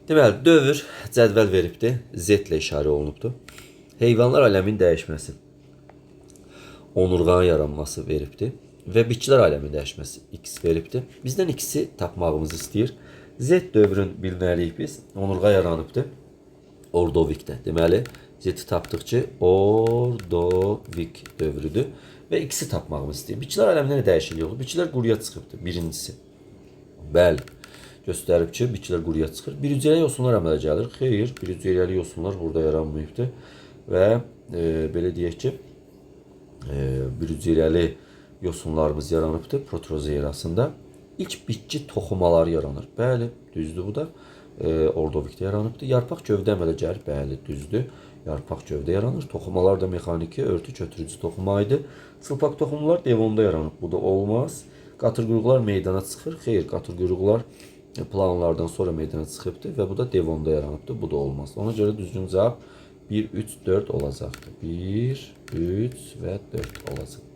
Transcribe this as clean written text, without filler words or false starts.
Deməli, dövr cədvəl veribdir. Z ilə işarə olunubdur. Heyvanlar aləminin dəyişməsi. Onurğanın yaranması veribdir. Və bitkilər aləminin dəyişməsi X veribdir. Bizdən X-i tapmağımızı istəyir. Z dövrün bilməliyik biz. Onurğa yaranıbdır. Ordovikdə. Deməli, Z-i tapdıq ki, Ordovik dövrüdür. Və X-i tapmağımız istəyir. Bitkilər aləmində nə dəyişiklik olur? Bitkilər quruya çıxıbdır. Birincisi. Bəli. Göstərib ki, bitkilər quruya çıxır. Bir hüceyrəli yosunlar əmələ gəlir. Xeyr, bir hüceyrəli yosunlar burada yaranmayıbdır. Və belə deyək ki, bir hüceyrəli yosunlarımız yaranıbdır protrozoa erasında. İlk bitki toxumaları yaranır. Bəli, düzdür bu da. Ordovikdə yaranıbdır. Yarpaq gövdə əmələ gəlir. Bəli, düzdür. Yarpaq gövdə yaranır. Toxumalar da mexaniki, örtü götürücü toxuma idi. Çılpaq toxumlar devonda yaranıb. Bu da olmaz. Qatırquyruqlar meydana çıxır. Xeyr, qatırquyruqlar planlardan sonra meydana çıxıbdır və bu da devonda yaranıbdır. Bu da olmaz. Ona görə düzgün cavab 1, 3, 4 olacaqdır. 1, 3 və 4 olacaq.